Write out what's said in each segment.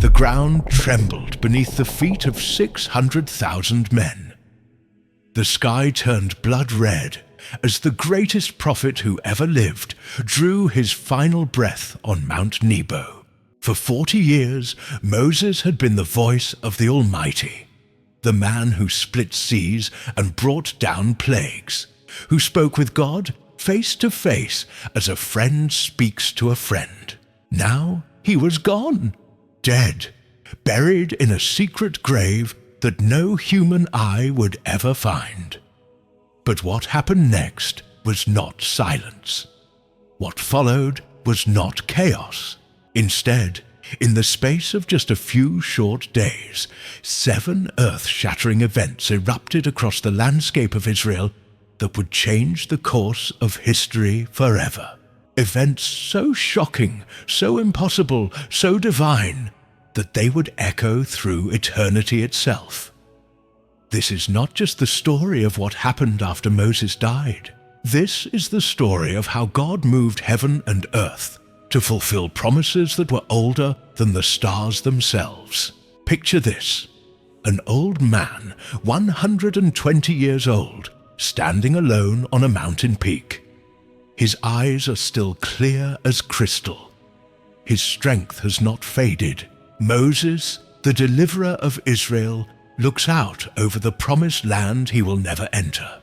The ground trembled beneath the feet of 600,000 men. The sky turned blood red as the greatest prophet who ever lived drew his final breath on Mount Nebo. For 40 years, Moses had been the voice of the Almighty, the man who split seas and brought down plagues, who spoke with God face to face as a friend speaks to a friend. Now he was gone, dead, buried in a secret grave that no human eye would ever find. But what happened next was not silence. What followed was not chaos. Instead, in the space of just a few short days, 7 earth-shattering events erupted across the landscape of Israel that would change the course of history forever. Events so shocking, so impossible, so divine, that they would echo through eternity itself. This is not just the story of what happened after Moses died. This is the story of how God moved heaven and earth to fulfill promises that were older than the stars themselves. Picture this: an old man, 120 years old, standing alone on a mountain peak. His eyes are still clear as crystal. His strength has not faded. Moses, the deliverer of Israel, looks out over the promised land he will never enter.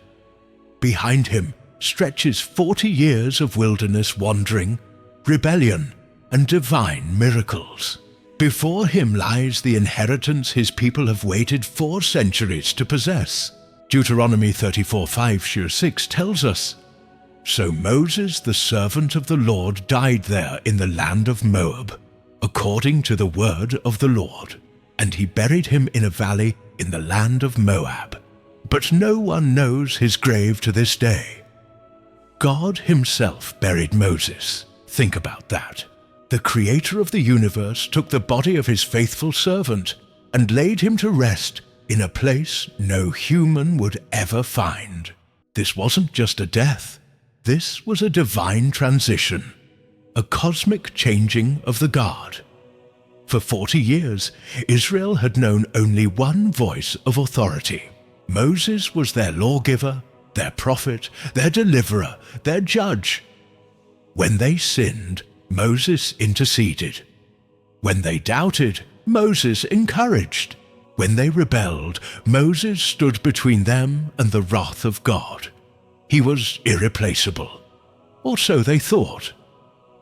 Behind him stretches 40 years of wilderness wandering, rebellion, and divine miracles. Before him lies the inheritance his people have waited 4 centuries to possess. Deuteronomy 34:5-6 tells us, "So Moses, the servant of the Lord, died there in the land of Moab, according to the word of the Lord, and he buried him in a valley in the land of Moab. But no one knows his grave to this day." God himself buried Moses. Think about that. The creator of the universe took the body of his faithful servant and laid him to rest in a place no human would ever find. This wasn't just a death. This was a divine transition, a cosmic changing of the guard. For 40 years, Israel had known only one voice of authority. Moses was their lawgiver, their prophet, their deliverer, their judge. When they sinned, Moses interceded. When they doubted, Moses encouraged. When they rebelled, Moses stood between them and the wrath of God. He was irreplaceable, or so they thought.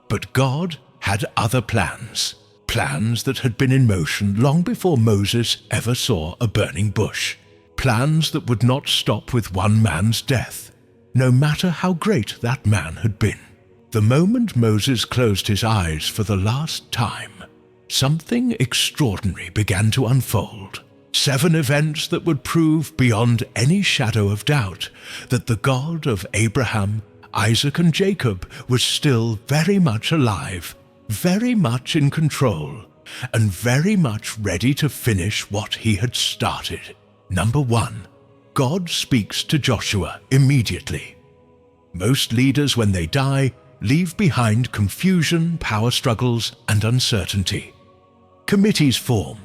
But God had other plans, plans that had been in motion long before Moses ever saw a burning bush, plans that would not stop with one man's death, no matter how great that man had been. The moment Moses closed his eyes for the last time, something extraordinary began to unfold. 7 events that would prove beyond any shadow of doubt that the God of Abraham, Isaac, and Jacob was still very much alive, very much in control, and very much ready to finish what he had started. Number 1, God speaks to Joshua immediately. Most leaders, when they die, leave behind confusion, power struggles, and uncertainty. Committees form.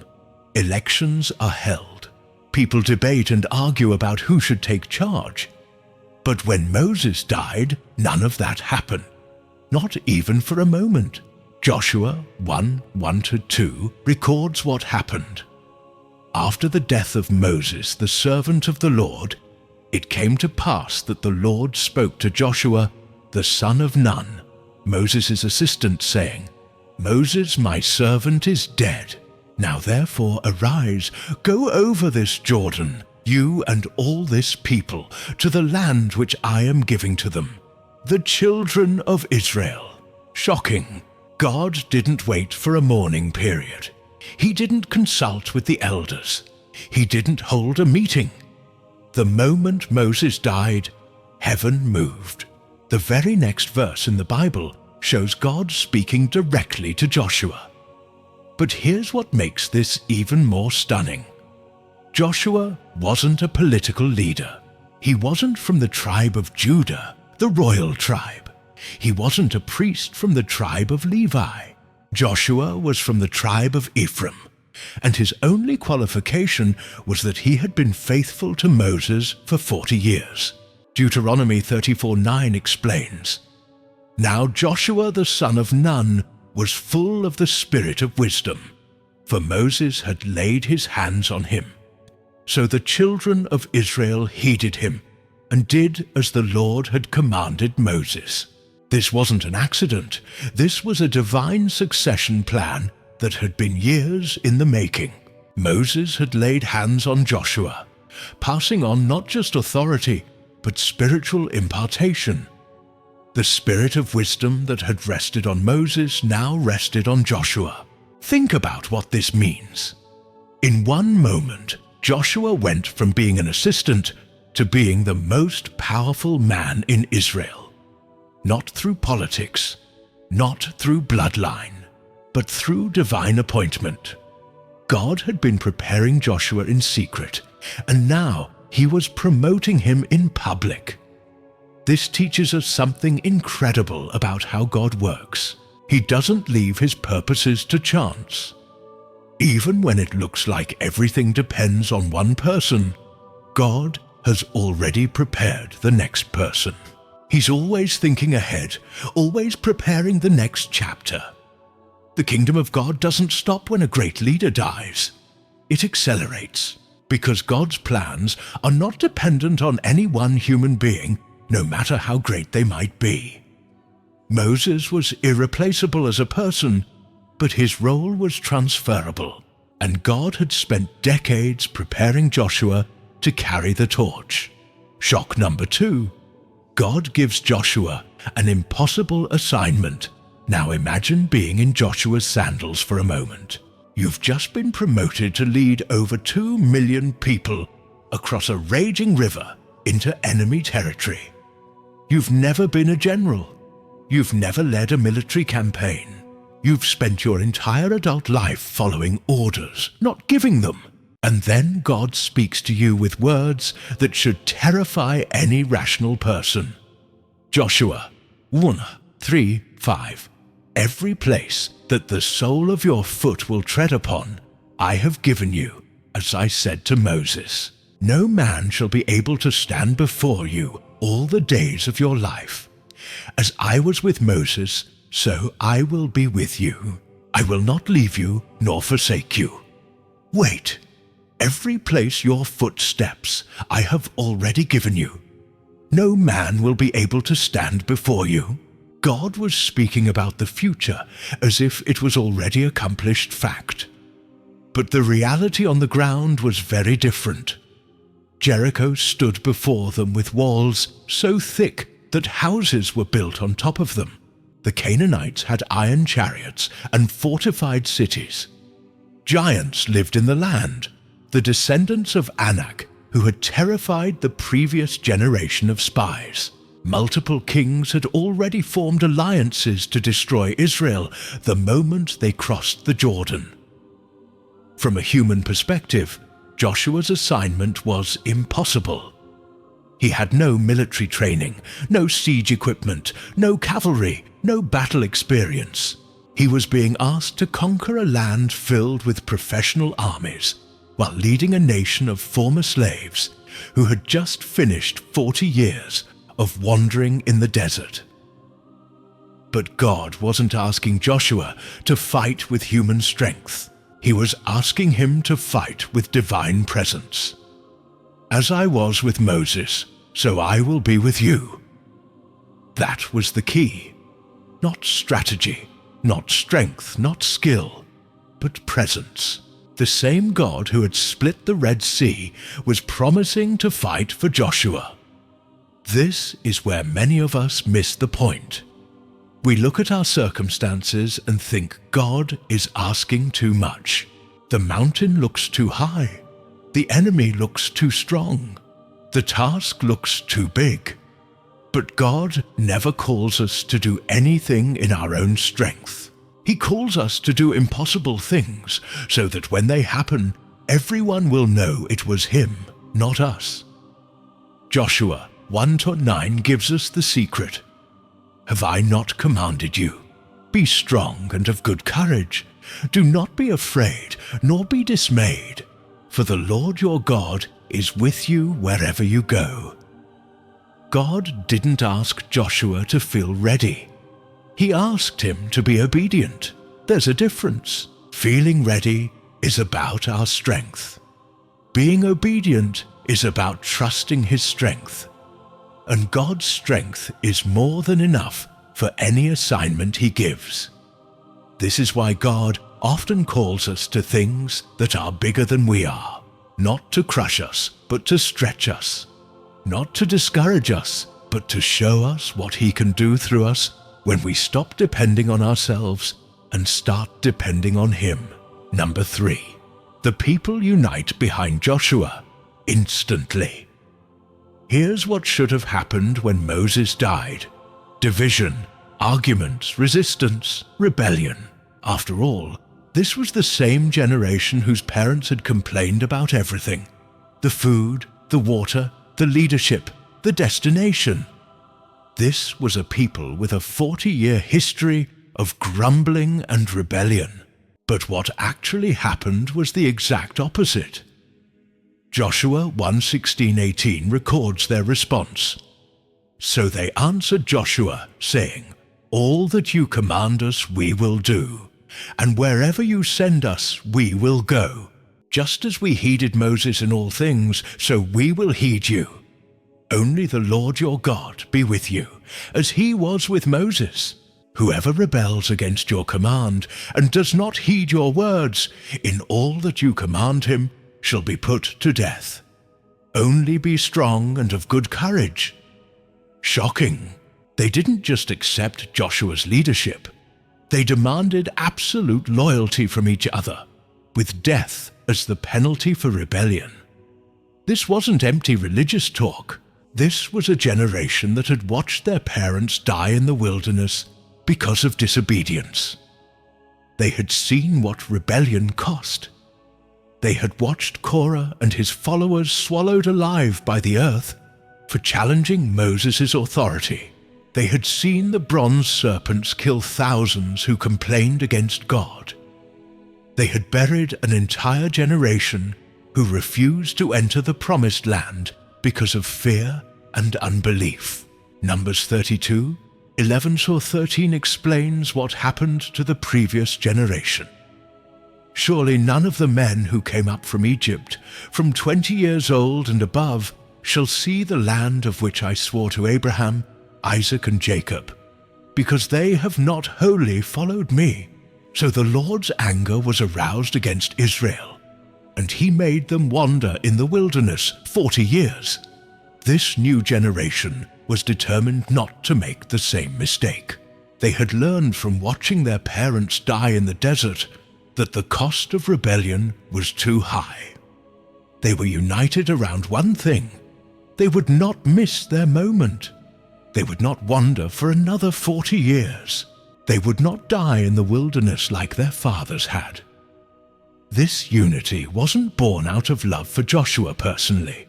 Elections are held. People debate and argue about who should take charge. But when Moses died, none of that happened. Not even for a moment. Joshua 1:1-2 records what happened. After the death of Moses, the servant of the Lord, it came to pass that the Lord spoke to Joshua, the son of Nun, Moses' assistant, saying, "Moses, my servant, is dead. Now therefore arise, go over this Jordan, you and all this people, to the land which I am giving to them, the children of Israel." Shocking. God didn't wait for a mourning period. He didn't consult with the elders. He didn't hold a meeting. The moment Moses died, heaven moved. The very next verse in the Bible shows God speaking directly to Joshua. But here's what makes this even more stunning. Joshua wasn't a political leader. He wasn't from the tribe of Judah, the royal tribe. He wasn't a priest from the tribe of Levi. Joshua was from the tribe of Ephraim, and his only qualification was that he had been faithful to Moses for 40 years. Deuteronomy 34:9 explains, "Now Joshua the son of Nun was full of the spirit of wisdom, for Moses had laid his hands on him. So the children of Israel heeded him, and did as the Lord had commanded Moses." This wasn't an accident. This was a divine succession plan that had been years in the making. Moses had laid hands on Joshua, passing on not just authority, but spiritual impartation. The spirit of wisdom that had rested on Moses now rested on Joshua. Think about what this means. In one moment, Joshua went from being an assistant to being the most powerful man in Israel. Not through politics, not through bloodline, but through divine appointment. God had been preparing Joshua in secret, and now he was promoting him in public. This teaches us something incredible about how God works. He doesn't leave his purposes to chance. Even when it looks like everything depends on one person, God has already prepared the next person. He's always thinking ahead, always preparing the next chapter. The kingdom of God doesn't stop when a great leader dies. It accelerates, because God's plans are not dependent on any one human being, no matter how great they might be. Moses was irreplaceable as a person, but his role was transferable, and God had spent decades preparing Joshua to carry the torch. Shock number 2. God gives Joshua an impossible assignment. Now imagine being in Joshua's sandals for a moment. You've just been promoted to lead over 2 million people across a raging river into enemy territory. You've never been a general. You've never led a military campaign. You've spent your entire adult life following orders, not giving them. And then God speaks to you with words that should terrify any rational person. Joshua 1:3-5. Every place that the sole of your foot will tread upon, I have given you, as I said to Moses. No man shall be able to stand before you all the days of your life. As I was with Moses, so I will be with you. I will not leave you nor forsake you. Wait. Every place your foot steps, I have already given you. No man will be able to stand before you. God was speaking about the future as if it was already accomplished fact. But the reality on the ground was very different. Jericho stood before them with walls so thick that houses were built on top of them. The Canaanites had iron chariots and fortified cities. Giants lived in the land, the descendants of Anak, who had terrified the previous generation of spies. Multiple kings had already formed alliances to destroy Israel the moment they crossed the Jordan. From a human perspective, Joshua's assignment was impossible. He had no military training, no siege equipment, no cavalry, no battle experience. He was being asked to conquer a land filled with professional armies, while leading a nation of former slaves who had just finished 40 years of wandering in the desert. But God wasn't asking Joshua to fight with human strength. He was asking him to fight with divine presence. As I was with Moses, so I will be with you. That was the key. Not strategy, not strength, not skill, but presence. The same God who had split the Red Sea was promising to fight for Joshua. This is where many of us miss the point. We look at our circumstances and think God is asking too much. The mountain looks too high. The enemy looks too strong. The task looks too big. But God never calls us to do anything in our own strength. He calls us to do impossible things so that when they happen, everyone will know it was Him, not us. Joshua 1:9 gives us the secret. Have I not commanded you? Be strong and of good courage. Do not be afraid, nor be dismayed, for the Lord your God is with you wherever you go." God didn't ask Joshua to feel ready. He asked him to be obedient. There's a difference. Feeling ready is about our strength. Being obedient is about trusting His strength. And God's strength is more than enough for any assignment He gives. This is why God often calls us to things that are bigger than we are, not to crush us, but to stretch us, not to discourage us, but to show us what He can do through us when we stop depending on ourselves and start depending on Him. Number 3, the people unite behind Joshua instantly. Here's what should have happened when Moses died: division, arguments, resistance, rebellion. After all, this was the same generation whose parents had complained about everything: the food, the water, the leadership, the destination. This was a people with a 40-year history of grumbling and rebellion. But what actually happened was the exact opposite. Joshua 1:16-18 records their response. "So they answered Joshua, saying, 'All that you command us we will do, and wherever you send us we will go. Just as we heeded Moses in all things, so we will heed you. Only the Lord your God be with you, as He was with Moses. Whoever rebels against your command and does not heed your words in all that you command him shall be put to death. Only be strong and of good courage." Shocking! They didn't just accept Joshua's leadership. They demanded absolute loyalty from each other, with death as the penalty for rebellion. This wasn't empty religious talk. This was a generation that had watched their parents die in the wilderness because of disobedience. They had seen what rebellion cost. They had watched Korah and his followers swallowed alive by the earth for challenging Moses' authority. They had seen the bronze serpents kill thousands who complained against God. They had buried an entire generation who refused to enter the promised land because of fear and unbelief. Numbers 32:11-13 explains what happened to the previous generation. "Surely none of the men who came up from Egypt, from 20 years old and above, shall see the land of which I swore to Abraham, Isaac, and Jacob, because they have not wholly followed me. So the Lord's anger was aroused against Israel, and He made them wander in the wilderness 40 years. This new generation was determined not to make the same mistake. They had learned from watching their parents die in the desert that the cost of rebellion was too high. They were united around one thing: they would not miss their moment. They would not wander for another 40 years. They would not die in the wilderness like their fathers had. This unity wasn't born out of love for Joshua personally.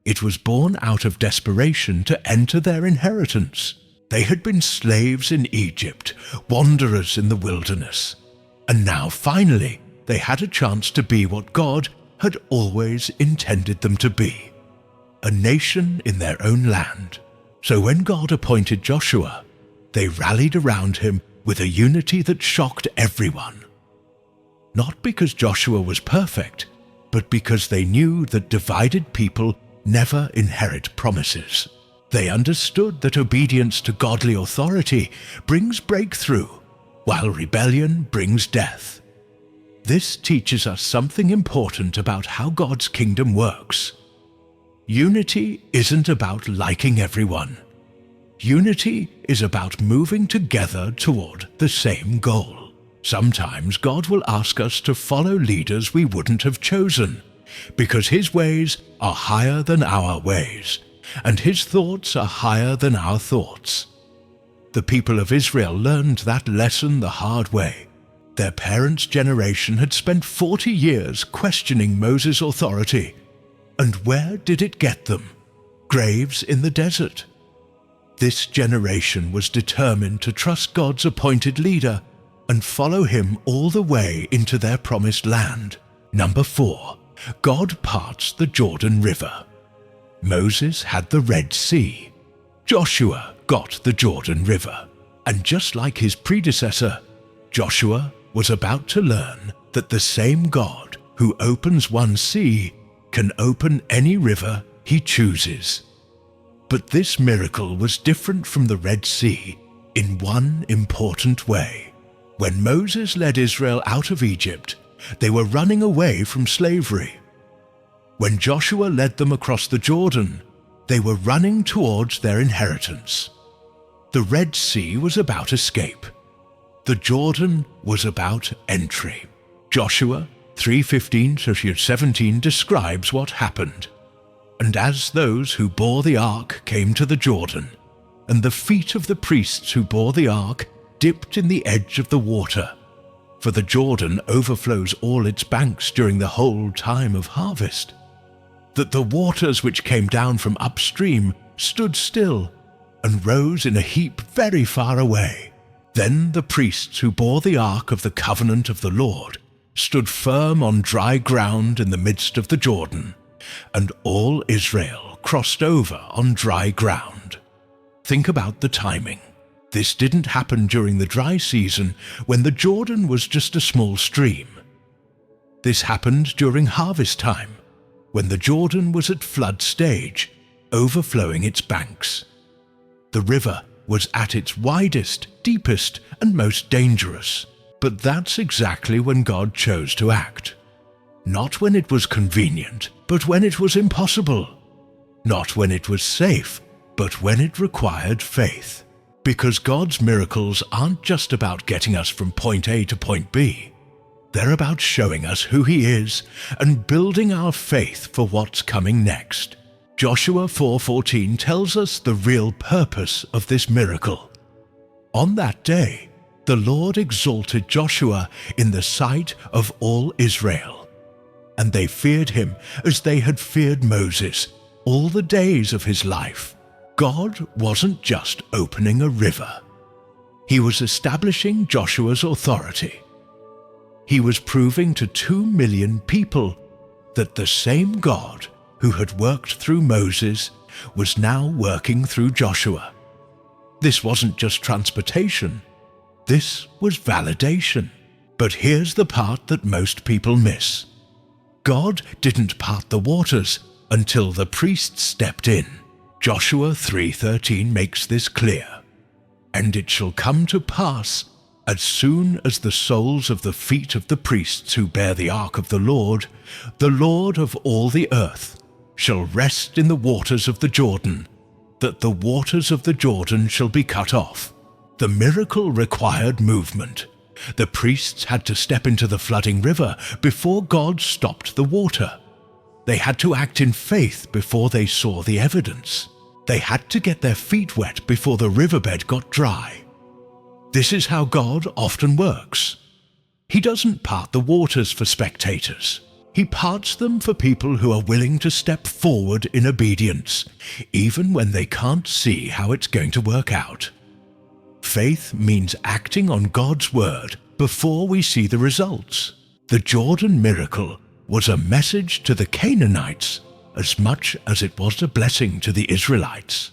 It was born out of desperation to enter their inheritance. They had been slaves in Egypt, wanderers in the wilderness, and now finally they had a chance to be what God had always intended them to be: a nation in their own land. So when God appointed Joshua, they rallied around him with a unity that shocked everyone. Not because Joshua was perfect, but because they knew that divided people never inherit promises. They understood that obedience to godly authority brings breakthrough, while rebellion brings death. This teaches us something important about how God's kingdom works. Unity isn't about liking everyone. Unity is about moving together toward the same goal. Sometimes God will ask us to follow leaders we wouldn't have chosen, because His ways are higher than our ways, and His thoughts are higher than our thoughts. The people of Israel learned that lesson the hard way. Their parents' generation had spent 40 years questioning Moses' authority. And where did it get them? Graves in the desert. This generation was determined to trust God's appointed leader and follow him all the way into their promised land. Number 4. God parts the Jordan River. Moses had the Red Sea. Joshua got the Jordan River. And just like his predecessor, Joshua was about to learn that the same God who opens one sea can open any river he chooses. But this miracle was different from the Red Sea in one important way. When Moses led Israel out of Egypt, they were running away from slavery. When Joshua led them across the Jordan, they were running towards their inheritance. The Red Sea was about escape. The Jordan was about entry. Joshua 3:15-17 describes what happened. And as those who bore the ark came to the Jordan, and the feet of the priests who bore the ark dipped in the edge of the water, for the Jordan overflows all its banks during the whole time of harvest, that the waters which came down from upstream stood still and rose in a heap very far away. Then the priests who bore the ark of the covenant of the Lord stood firm on dry ground in the midst of the Jordan, and all Israel crossed over on dry ground. Think about the timing. This didn't happen during the dry season when the Jordan was just a small stream. This happened during harvest time, when the Jordan was at flood stage, overflowing its banks. The river was at its widest, deepest, and most dangerous. But that's exactly when God chose to act. Not when it was convenient, but when it was impossible. Not when it was safe, but when it required faith. Because God's miracles aren't just about getting us from point A to point B. They're about showing us who He is and building our faith for what's coming next. Joshua 4:14 tells us the real purpose of this miracle. On that day, the Lord exalted Joshua in the sight of all Israel, and they feared him as they had feared Moses all the days of his life. God wasn't just opening a river. He was establishing Joshua's authority. He was proving to 2 million people that the same God who had worked through Moses was now working through Joshua. This wasn't just transportation. This was validation. But here's the part that most people miss. God didn't part the waters until the priests stepped in. Joshua 3:13 makes this clear. And it shall come to pass, as soon as the soles of the feet of the priests who bear the ark of the Lord of all the earth, shall rest in the waters of the Jordan, that the waters of the Jordan shall be cut off. The miracle required movement. The priests had to step into the flooding river before God stopped the water. They had to act in faith before they saw the evidence. They had to get their feet wet before the riverbed got dry. This is how God often works. He doesn't part the waters for spectators. He parts them for people who are willing to step forward in obedience, even when they can't see how it's going to work out. Faith means acting on God's word before we see the results. The Jordan miracle was a message to the Canaanites as much as it was a blessing to the Israelites.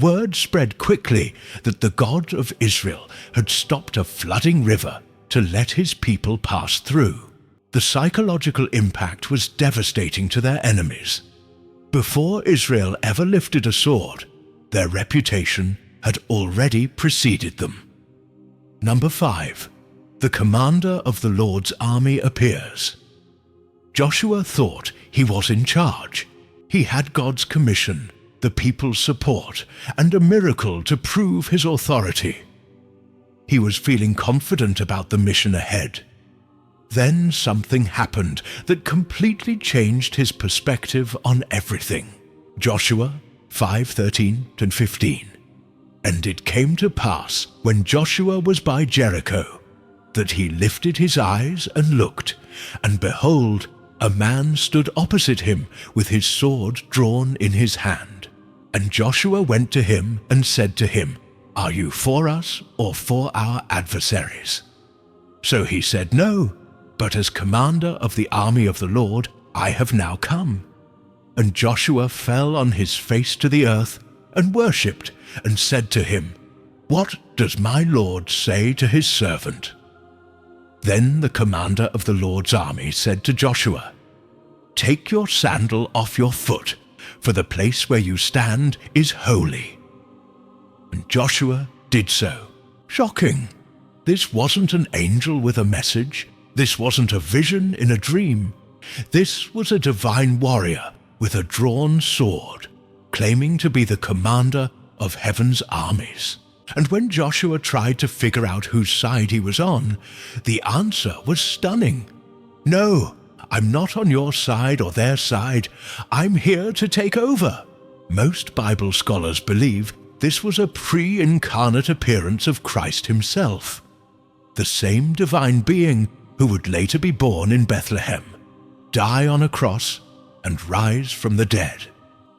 Word spread quickly that the God of Israel had stopped a flooding river to let his people pass through. The psychological impact was devastating to their enemies. Before Israel ever lifted a sword, their reputation had already preceded them. Number 5. The commander of the Lord's army appears. Joshua thought he was in charge. He had God's commission, the people's support, and a miracle to prove his authority. He was feeling confident about the mission ahead. Then something happened that completely changed his perspective on everything. Joshua 5:13-15. And it came to pass, when Joshua was by Jericho, that he lifted his eyes and looked, and behold, a man stood opposite him with his sword drawn in his hand. And Joshua went to him and said to him, "Are you for us or for our adversaries?" So he said, "No, but as commander of the army of the Lord, I have now come." And Joshua fell on his face to the earth and worshipped and said to him, "What does my Lord say to his servant?" Then the commander of the Lord's army said to Joshua, "Take your sandal off your foot, for the place where you stand is holy." And Joshua did so. Shocking! This wasn't an angel with a message. This wasn't a vision in a dream. This was a divine warrior with a drawn sword, claiming to be the commander of heaven's armies. And when Joshua tried to figure out whose side he was on, the answer was stunning. "No, I'm not on your side or their side. I'm here to take over." Most Bible scholars believe this was a pre-incarnate appearance of Christ himself, the same divine being who would later be born in Bethlehem, die on a cross, and rise from the dead.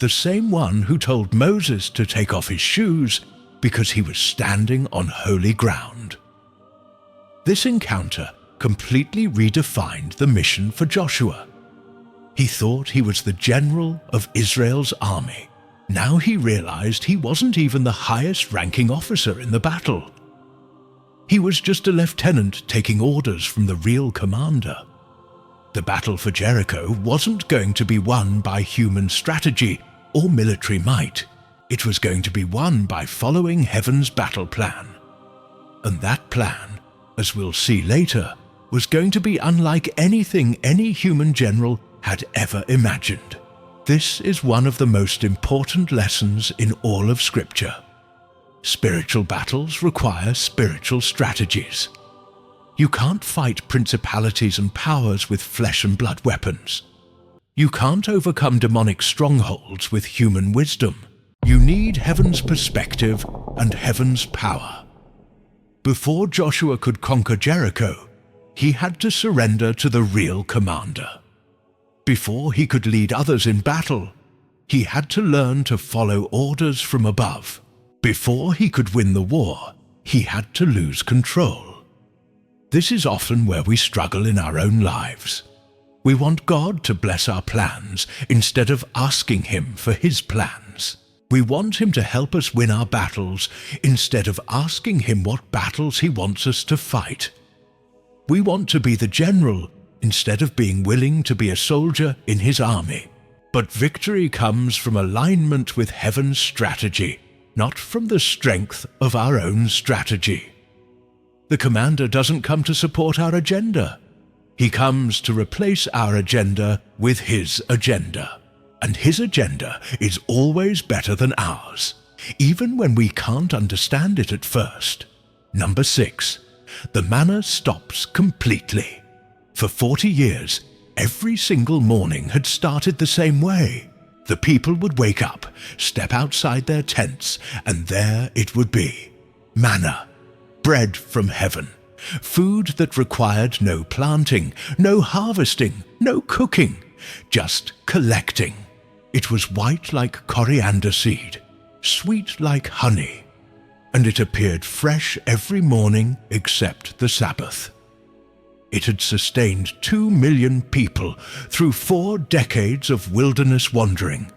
The same one who told Moses to take off his shoes because he was standing on holy ground. This encounter completely redefined the mission for Joshua. He thought he was the general of Israel's army. Now he realized he wasn't even the highest-ranking officer in the battle. He was just a lieutenant taking orders from the real commander. The battle for Jericho wasn't going to be won by human strategy or military might. It was going to be won by following heaven's battle plan. And that plan, as we'll see later, was going to be unlike anything any human general had ever imagined. This is one of the most important lessons in all of Scripture. Spiritual battles require spiritual strategies. You can't fight principalities and powers with flesh and blood weapons. You can't overcome demonic strongholds with human wisdom. You need heaven's perspective and heaven's power. Before Joshua could conquer Jericho, he had to surrender to the real commander. Before he could lead others in battle, he had to learn to follow orders from above. Before he could win the war, he had to lose control. This is often where we struggle in our own lives. We want God to bless our plans instead of asking Him for His plans. We want Him to help us win our battles instead of asking Him what battles He wants us to fight. We want to be the general instead of being willing to be a soldier in His army. But victory comes from alignment with heaven's strategy, not from the strength of our own strategy. The commander doesn't come to support our agenda. He comes to replace our agenda with His agenda. And His agenda is always better than ours, even when we can't understand it at first. Number 6. The manna stops completely. For 40 years, every single morning had started the same way. The people would wake up, step outside their tents, and there it would be. Manna, bread from heaven, food that required no planting, no harvesting, no cooking, just collecting. It was white like coriander seed, sweet like honey, and it appeared fresh every morning except the Sabbath. It had sustained 2 million people through 4 decades of wilderness wandering.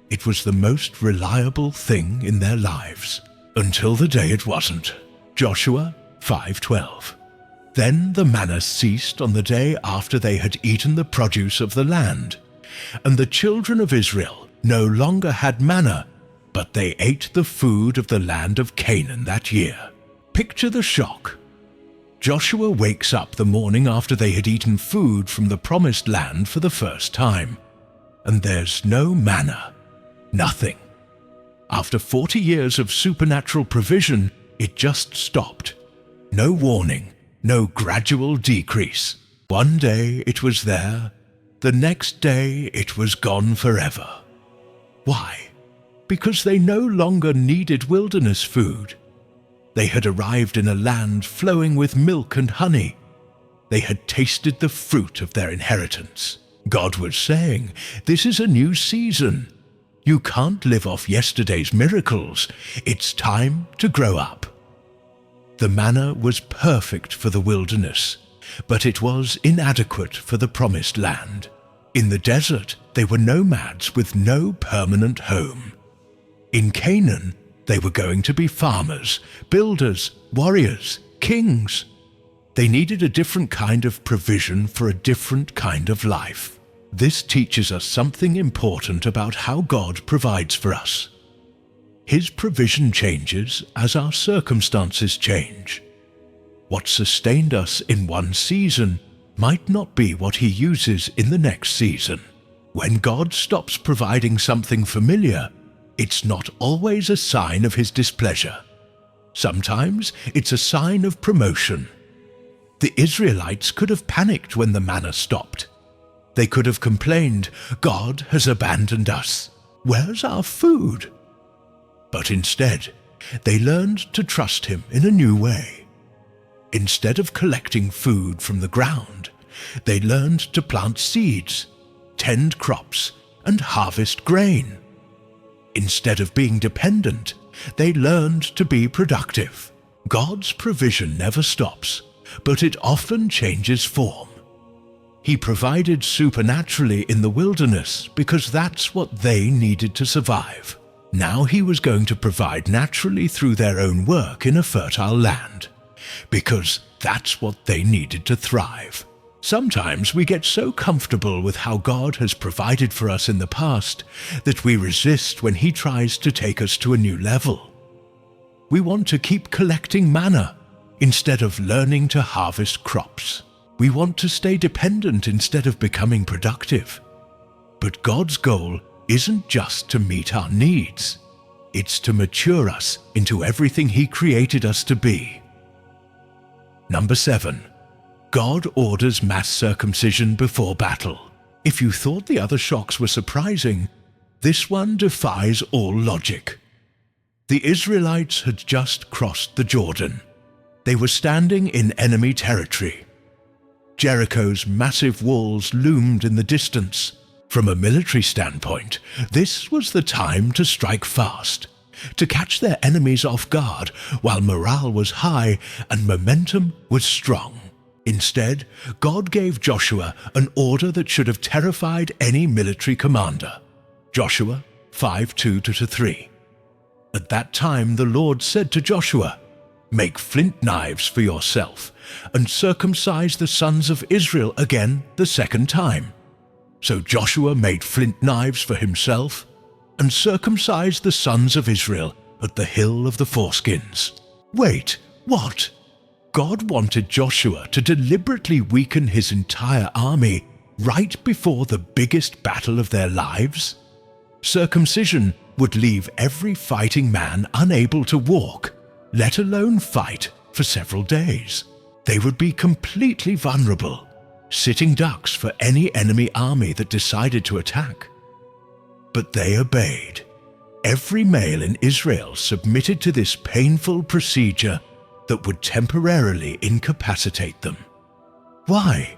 It was the most reliable thing in their lives, until the day it wasn't. Joshua 5:12. Then the manna ceased on the day after they had eaten the produce of the land, and the children of Israel no longer had manna, but they ate the food of the land of Canaan that year. Picture the shock. Joshua wakes up the morning after they had eaten food from the promised land for the first time, and there's no manna, nothing. After 40 years of supernatural provision, it just stopped. No warning, no gradual decrease. One day it was there, the next day it was gone forever. Why? Because they no longer needed wilderness food. They had arrived in a land flowing with milk and honey. They had tasted the fruit of their inheritance. God was saying, this is a new season. You can't live off yesterday's miracles. It's time to grow up. The manna was perfect for the wilderness, but it was inadequate for the promised land. In the desert, they were nomads with no permanent home. In Canaan, they were going to be farmers, builders, warriors, kings. They needed a different kind of provision for a different kind of life. This teaches us something important about how God provides for us. His provision changes as our circumstances change. What sustained us in one season might not be what He uses in the next season. When God stops providing something familiar, it's not always a sign of His displeasure. Sometimes it's a sign of promotion. The Israelites could have panicked when the manna stopped. They could have complained, "God has abandoned us. Where's our food?" But instead, they learned to trust Him in a new way. Instead of collecting food from the ground, they learned to plant seeds, tend crops, and harvest grain. Instead of being dependent, they learned to be productive. God's provision never stops, but it often changes form. He provided supernaturally in the wilderness because that's what they needed to survive. Now He was going to provide naturally through their own work in a fertile land, because that's what they needed to thrive. Sometimes we get so comfortable with how God has provided for us in the past that we resist when He tries to take us to a new level. We want to keep collecting manna instead of learning to harvest crops. We want to stay dependent instead of becoming productive. But God's goal isn't just to meet our needs. It's to mature us into everything He created us to be. Number 7. God orders mass circumcision before battle. If you thought the other shocks were surprising, this one defies all logic. The Israelites had just crossed the Jordan. They were standing in enemy territory. Jericho's massive walls loomed in the distance. From a military standpoint, this was the time to strike fast, to catch their enemies off guard while morale was high and momentum was strong. Instead, God gave Joshua an order that should have terrified any military commander. Joshua 5:2-3. At that time the Lord said to Joshua, "Make flint knives for yourself, and circumcise the sons of Israel again the second time." So Joshua made flint knives for himself and circumcised the sons of Israel at the hill of the foreskins. Wait, what? God wanted Joshua to deliberately weaken his entire army right before the biggest battle of their lives? Circumcision would leave every fighting man unable to walk, let alone fight, for several days. They would be completely vulnerable, sitting ducks for any enemy army that decided to attack. But they obeyed. Every male in Israel submitted to this painful procedure that would temporarily incapacitate them. Why?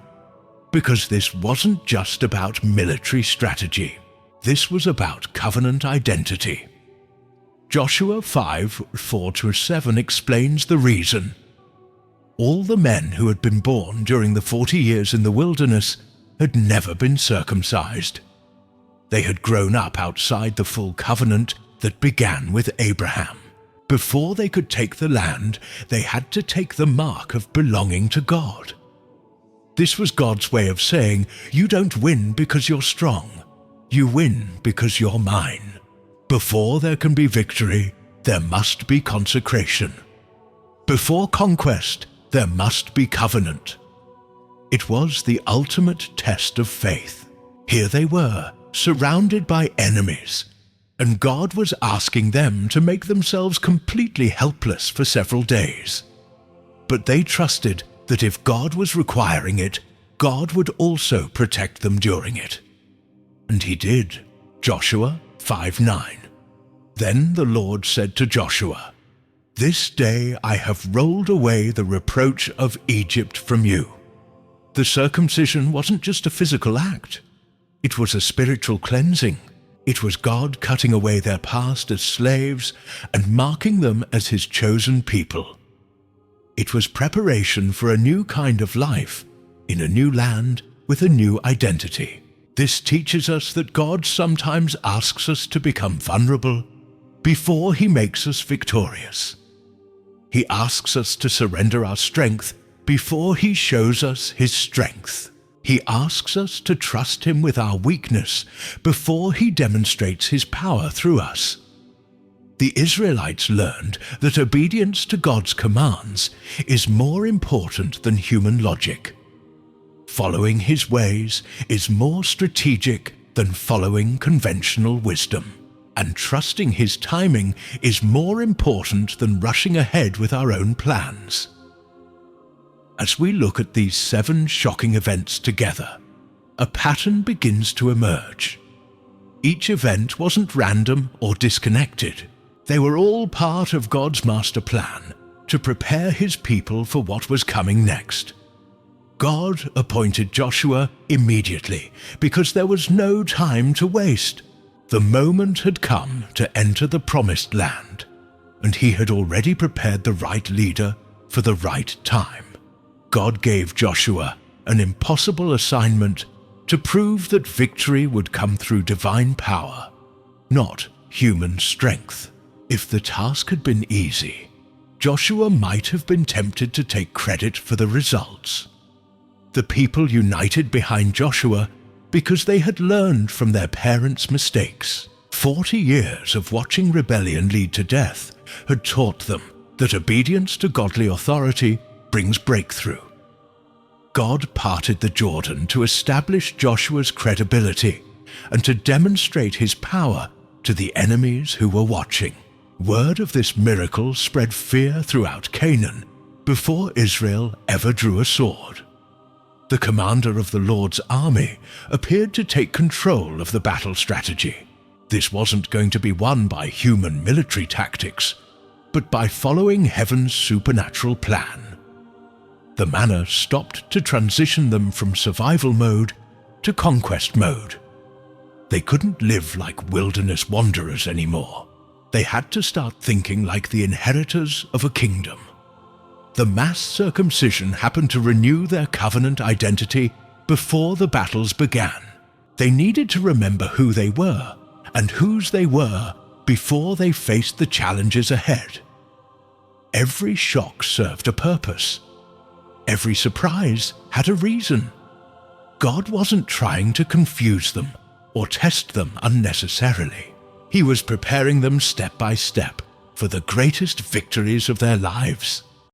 Because this wasn't just about military strategy. This was about covenant identity. Joshua 5:4-7 explains the reason. All the men who had been born during the 40 years in the wilderness had never been circumcised. They had grown up outside the full covenant that began with Abraham. Before they could take the land, they had to take the mark of belonging to God. This was God's way of saying, "You don't win because you're strong. You win because you're mine." Before there can be victory, there must be consecration. Before conquest, there must be covenant. It was the ultimate test of faith. Here they were, surrounded by enemies, and God was asking them to make themselves completely helpless for several days. But they trusted that if God was requiring it, God would also protect them during it. And He did. Joshua 5:9. Then the Lord said to Joshua, "This day I have rolled away the reproach of Egypt from you." The circumcision wasn't just a physical act. It was a spiritual cleansing. It was God cutting away their past as slaves and marking them as his chosen people. It was preparation for a new kind of life, in a new land with a new identity. This teaches us that God sometimes asks us to become vulnerable before he makes us victorious. He asks us to surrender our strength before he shows us his strength. He asks us to trust him with our weakness before he demonstrates his power through us. The Israelites learned that obedience to God's commands is more important than human logic. Following his ways is more strategic than following conventional wisdom. And trusting his timing is more important than rushing ahead with our own plans. As we look at these 7 shocking events together, a pattern begins to emerge. Each event wasn't random or disconnected. They were all part of God's master plan to prepare his people for what was coming next. God appointed Joshua immediately because there was no time to waste. The moment had come to enter the promised land, and he had already prepared the right leader for the right time. God gave Joshua an impossible assignment to prove that victory would come through divine power, not human strength. If the task had been easy, Joshua might have been tempted to take credit for the results. The people united behind Joshua because they had learned from their parents' mistakes. 40 years of watching rebellion lead to death had taught them that obedience to godly authority brings breakthrough. God parted the Jordan to establish Joshua's credibility and to demonstrate his power to the enemies who were watching. Word of this miracle spread fear throughout Canaan before Israel ever drew a sword. The commander of the Lord's army appeared to take control of the battle strategy. This wasn't going to be won by human military tactics, but by following heaven's supernatural plan. The manna stopped to transition them from survival mode to conquest mode. They couldn't live like wilderness wanderers anymore. They had to start thinking like the inheritors of a kingdom. The mass circumcision happened to renew their covenant identity before the battles began. They needed to remember who they were and whose they were before they faced the challenges ahead. Every shock served a purpose. Every surprise had a reason. God wasn't trying to confuse them or test them unnecessarily. He was preparing them step by step for the greatest victories of their lives.